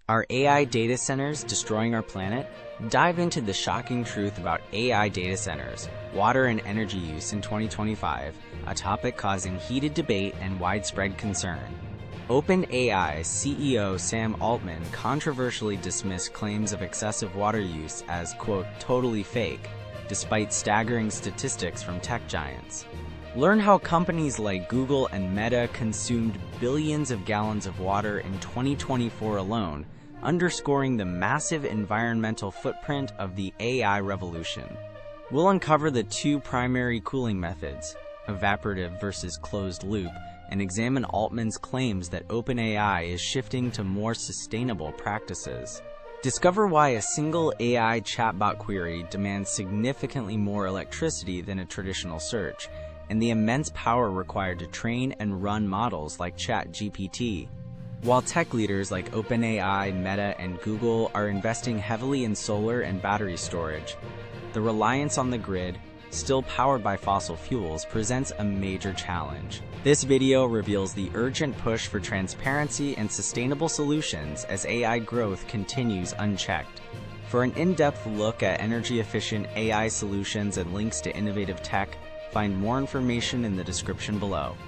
Are AI data centers destroying our planet? Dive into the shocking truth about AI data centers, water and energy use in 2025, a topic causing heated debate and widespread concern. OpenAI CEO Sam Altman controversially dismissed claims of excessive water use as, quote, totally fake, despite staggering statistics from tech giants. Learn how companies like Google and Meta consumed billions of gallons of water in 2024 alone, underscoring the massive environmental footprint of the AI revolution. We'll uncover the two primary cooling methods, evaporative versus closed loop, and examine Altman's claims that OpenAI is shifting to more sustainable practices. Discover why a single AI chatbot query demands significantly more electricity than a traditional search, and the immense power required to train and run models like ChatGPT. While tech leaders like OpenAI, Meta, and Google are investing heavily in solar and battery storage, the reliance on the grid, still powered by fossil fuels, presents a major challenge. This video reveals the urgent push for transparency and sustainable solutions as AI growth continues unchecked. For an in-depth look at energy-efficient AI solutions and links to innovative tech, find more information in the description below.